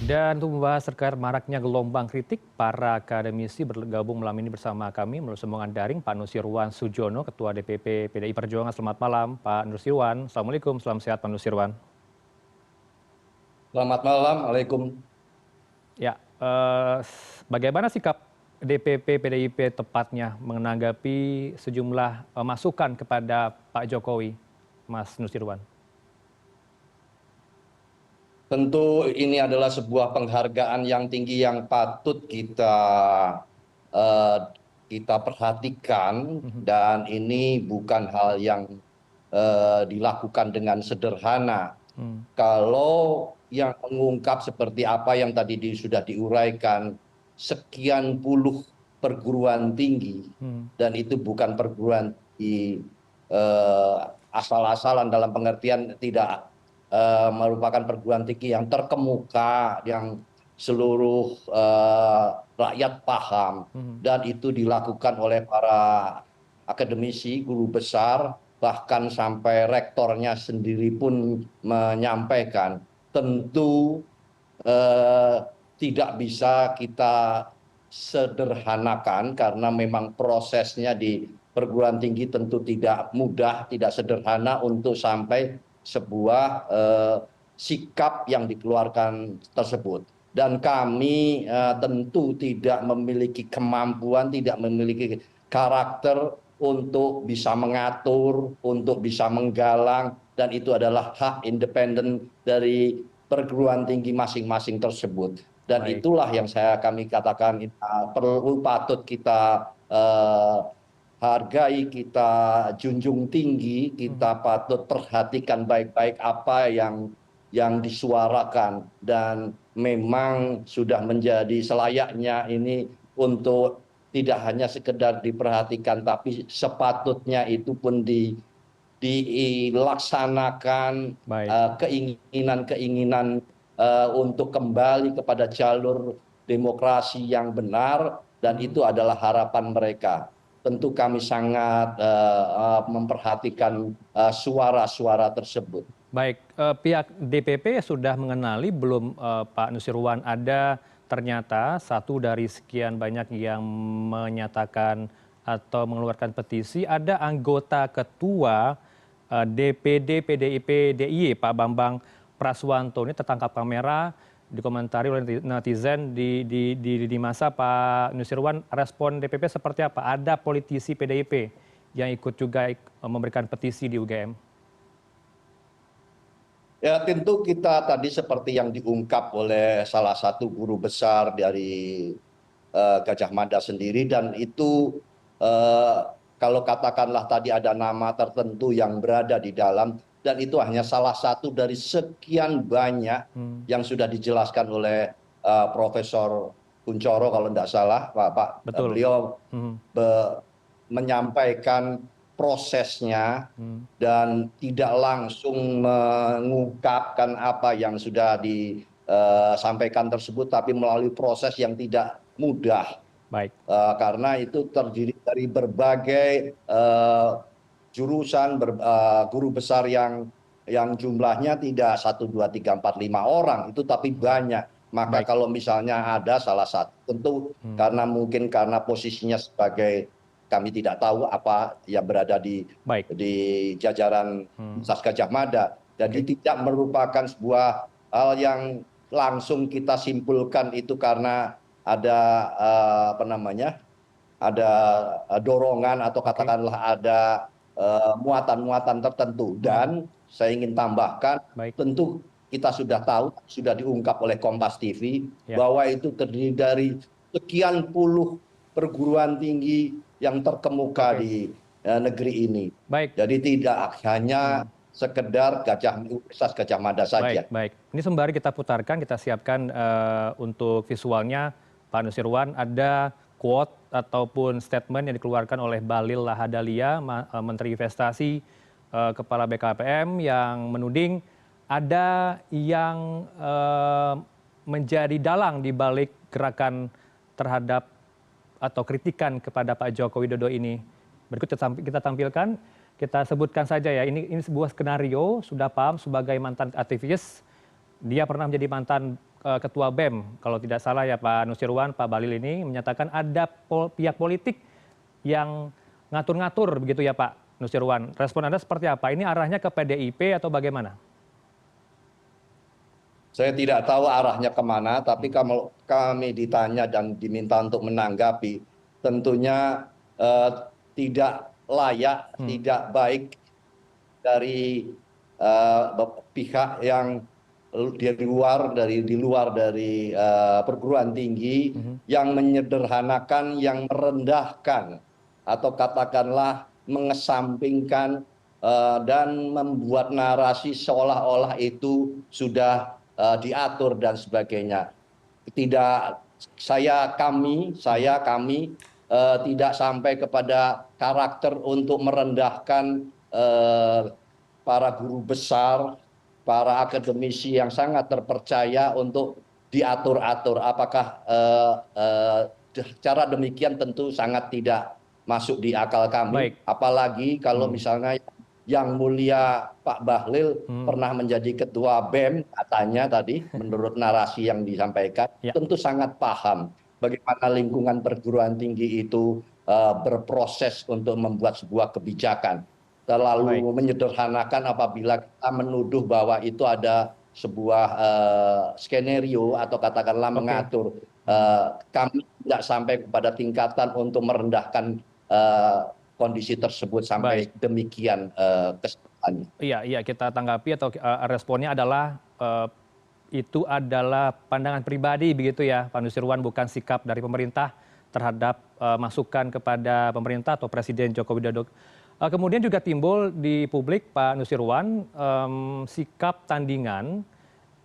Dan untuk membahas terkait maraknya gelombang kritik, para akademisi bergabung malam ini bersama kami melalui sambungan daring Pak Nusirwan Sujono, Ketua DPP PDI Perjuangan. Selamat malam Pak Nusirwan. Assalamualaikum, salam sehat Pak Nusirwan. Selamat malam, Waalaikum. Ya, bagaimana sikap DPP PDIP tepatnya menanggapi sejumlah masukan kepada Pak Jokowi, Mas Nusirwan? Tentu ini adalah sebuah penghargaan yang tinggi yang patut eh, kita perhatikan, dan ini bukan hal yang dilakukan dengan sederhana. Kalau yang mengungkap seperti apa yang tadi sudah diuraikan, sekian puluh perguruan tinggi, dan itu bukan perguruan tinggi asal-asalan dalam pengertian tidak merupakan perguruan tinggi yang terkemuka, yang seluruh rakyat paham, dan itu dilakukan oleh para akademisi, guru besar, bahkan sampai rektornya sendiri pun menyampaikan. Tentu tidak bisa kita sederhanakan karena memang prosesnya di perguruan tinggi tentu tidak mudah, tidak sederhana untuk sampai sebuah sikap yang dikeluarkan tersebut. Dan kami tentu tidak memiliki kemampuan, tidak memiliki karakter untuk bisa mengatur, untuk bisa menggalang, dan itu adalah hak independen dari perguruan tinggi masing-masing tersebut. Dan itulah yang kami katakan perlu patut kita hargai, kita junjung tinggi, kita patut perhatikan baik-baik apa yang disuarakan, dan memang sudah menjadi selayaknya ini untuk tidak hanya sekedar diperhatikan, tapi sepatutnya itu pun dilaksanakan keinginan-keinginan untuk kembali kepada jalur demokrasi yang benar, dan itu adalah harapan mereka. Tentu kami sangat memperhatikan suara-suara tersebut. Baik, pihak DPP sudah mengenali belum Pak Nusirwan ada ternyata satu dari sekian banyak yang menyatakan atau mengeluarkan petisi, ada anggota ketua DPD PDIP DIY Pak Bambang Praswanto ini tertangkap kamera, dikomentari oleh netizen di masa. Pak Nusirwan, respon DPP seperti apa? Ada politisi PDIP yang ikut juga memberikan petisi di UGM? Ya, tentu kita tadi seperti yang diungkap oleh salah satu guru besar dari Gajah Mada sendiri, dan itu kalau katakanlah tadi ada nama tertentu yang berada di dalam, dan itu hanya salah satu dari sekian banyak yang sudah dijelaskan oleh Profesor Kunchoro kalau tidak salah, Pak. Beliau menyampaikan prosesnya dan tidak langsung mengungkapkan apa yang sudah disampaikan tersebut, tapi melalui proses yang tidak mudah. Karena itu terdiri dari berbagai jurusan, guru besar yang jumlahnya tidak 1, 2, 3, 4, 5 orang itu, tapi banyak. Maka kalau misalnya ada salah satu, tentu mungkin karena posisinya sebagai, kami tidak tahu apa yang berada di jajaran Universitas Gajah Mada. Jadi tidak merupakan sebuah hal yang langsung kita simpulkan itu karena ada ada dorongan atau katakanlah ada muatan-muatan tertentu. Dan saya ingin tambahkan, tentu kita sudah tahu, sudah diungkap oleh Kompas TV bahwa itu terdiri dari sekian puluh perguruan tinggi yang terkemuka di negeri ini. Jadi tidak hanya sekedar Universitas Gajah Mada saja. Baik. Ini sembari kita putarkan, kita siapkan untuk visualnya, Pak Nusirwan, ada quote ataupun statement yang dikeluarkan oleh Bahlil Lahadalia, Menteri Investasi, Kepala BKPM, yang menuding ada yang menjadi dalang di balik gerakan terhadap atau kritikan kepada Pak Joko Widodo ini. Berikut kita tampilkan, kita sebutkan saja ya, ini sebuah skenario, sudah paham sebagai mantan aktivis, dia pernah menjadi mantan Ketua BEM, kalau tidak salah ya Pak Nusirwan, Pak Bahlil ini menyatakan ada pihak politik yang ngatur-ngatur begitu ya Pak Nusirwan. Respon Anda seperti apa? Ini arahnya ke PDIP atau bagaimana? Saya tidak tahu arahnya kemana, tapi kalau kami ditanya dan diminta untuk menanggapi, tentunya eh, tidak layak, tidak baik dari pihak yang di luar dari perguruan tinggi yang menyederhanakan, yang merendahkan, atau katakanlah mengesampingkan dan membuat narasi seolah-olah itu sudah diatur dan sebagainya. Tidak, kami tidak sampai kepada karakter untuk merendahkan para guru besar, para akademisi yang sangat terpercaya untuk diatur-atur. Apakah cara demikian tentu sangat tidak masuk di akal kami. Baik. Apalagi kalau misalnya yang mulia Pak Bahlil pernah menjadi ketua BEM, katanya tadi, menurut narasi yang disampaikan, Ya. tentu sangat paham bagaimana lingkungan perguruan tinggi itu berproses untuk membuat sebuah kebijakan. Terlalu menyederhanakan apabila kita menuduh bahwa itu ada sebuah skenario atau katakanlah mengatur. Kami tidak sampai kepada tingkatan untuk merendahkan kondisi tersebut sampai demikian kesempatannya. Iya, kita tanggapi atau responnya adalah itu adalah pandangan pribadi begitu ya Pak Nusirwan, bukan sikap dari pemerintah terhadap masukan kepada pemerintah atau Presiden Joko Widodo. Kemudian juga timbul di publik Pak Nusirwan, sikap tandingan,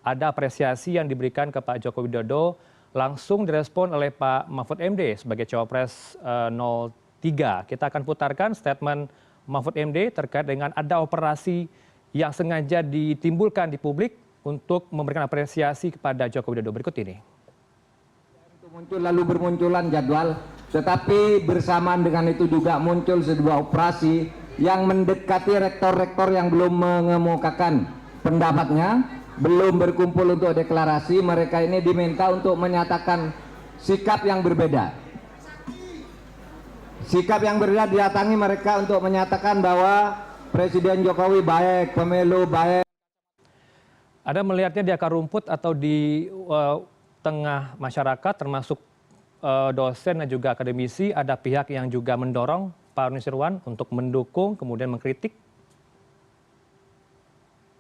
ada apresiasi yang diberikan ke Pak Joko Widodo langsung direspon oleh Pak Mahfud MD sebagai Cawapres 03. Kita akan putarkan statement Mahfud MD terkait dengan ada operasi yang sengaja ditimbulkan di publik untuk memberikan apresiasi kepada Joko Widodo. Berikut ini. Muncul lalu bermunculan jadwal, tetapi bersamaan dengan itu juga muncul sebuah operasi yang mendekati rektor-rektor yang belum mengemukakan pendapatnya, belum berkumpul untuk deklarasi. Mereka ini diminta untuk menyatakan sikap yang berbeda. Sikap yang berbeda didatangi mereka untuk menyatakan bahwa Presiden Jokowi baik, pemilu baik. Ada melihatnya di akar rumput atau di tengah masyarakat termasuk dosen dan juga akademisi, ada pihak yang juga mendorong Pak Nusirwan untuk mendukung kemudian mengkritik?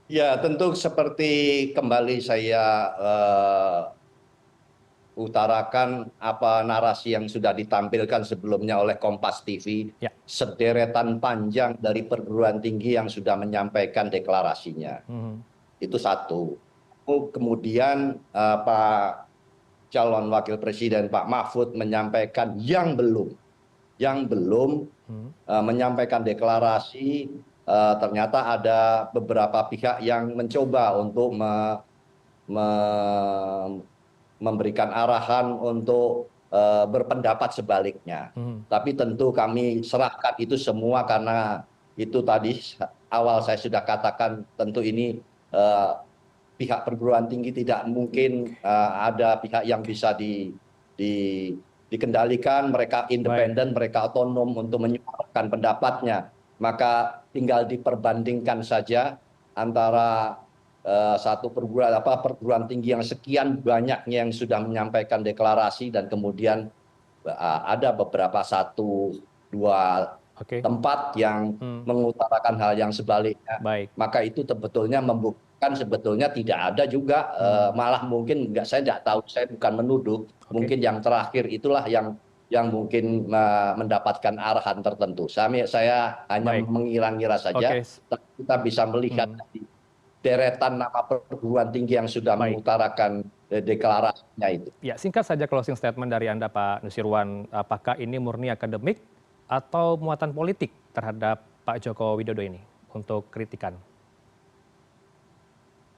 Ya, tentu seperti kembali saya utarakan apa narasi yang sudah ditampilkan sebelumnya oleh Kompas TV, Ya. sederetan panjang dari perguruan tinggi yang sudah menyampaikan deklarasinya. Itu satu. Kemudian Pak calon wakil presiden Pak Mahfud menyampaikan yang belum menyampaikan deklarasi. Ternyata ada beberapa pihak yang mencoba untuk memberikan arahan untuk berpendapat sebaliknya. Tapi tentu kami serahkan itu semua karena itu tadi awal saya sudah katakan, tentu ini pihak perguruan tinggi tidak mungkin ada pihak yang bisa dikendalikan. Mereka independen, mereka otonom untuk menyuarakan pendapatnya. Maka tinggal diperbandingkan saja antara satu perguruan tinggi yang sekian banyaknya yang sudah menyampaikan deklarasi dan kemudian ada beberapa satu dua tempat yang mengutarakan hal yang sebaliknya. Maka itu sebetulnya membuktikan sebetulnya tidak ada juga, malah mungkin saya tidak tahu, saya bukan menuduh, mungkin yang terakhir itulah yang mungkin mendapatkan arahan tertentu. Saya hanya mengira-ngira saja, kita bisa melihat deretan nama perguruan tinggi yang sudah mengutarakan deklarasinya itu. Ya, singkat saja closing statement dari Anda Pak Nusirwan, apakah ini murni akademik atau muatan politik terhadap Pak Joko Widodo ini untuk kritikan?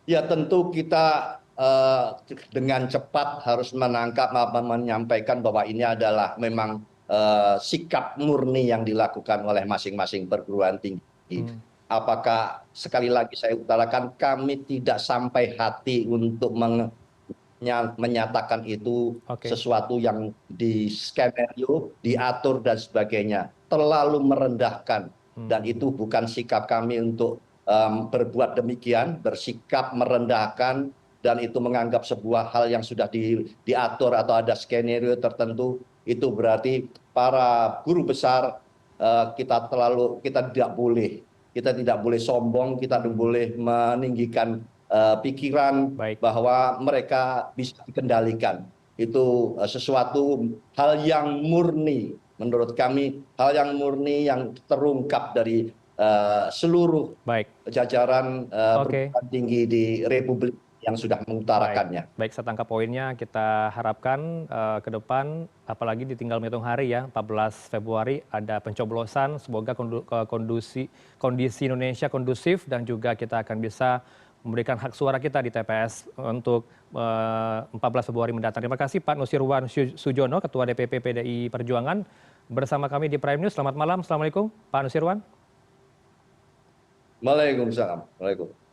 Ya, tentu kita dengan cepat harus menangkap, menyampaikan bahwa ini adalah memang sikap murni yang dilakukan oleh masing-masing perguruan tinggi. Apakah, sekali lagi saya utarakan, kami tidak sampai hati untuk menyatakan itu Oke. sesuatu yang di skenario, diatur dan sebagainya. Terlalu merendahkan. Dan itu bukan sikap kami untuk berbuat demikian, bersikap merendahkan, dan itu menganggap sebuah hal yang sudah diatur atau ada skenario tertentu, itu berarti para guru besar kita tidak boleh sombong, kita tidak boleh meninggikan pikiran Baik. bahwa mereka bisa dikendalikan. Itu sesuatu hal yang murni, menurut kami hal yang murni yang terungkap dari seluruh Baik. jajaran Oke. perguruan tinggi di Republik yang sudah mengutarakannya. Baik, saya tangkap poinnya. Kita harapkan ke depan, apalagi ditinggal menghitung hari ya, 14 Februari ada pencoblosan. Semoga kondisi Indonesia kondusif dan juga kita akan bisa memberikan hak suara kita di TPS untuk 14 Februari mendatang. Terima kasih Pak Nusirwan Sujono, Ketua DPP PDI Perjuangan, bersama kami di Prime News. Selamat malam. Assalamualaikum Pak Nusirwan. Waalaikumsalam. Waalaikumsalam.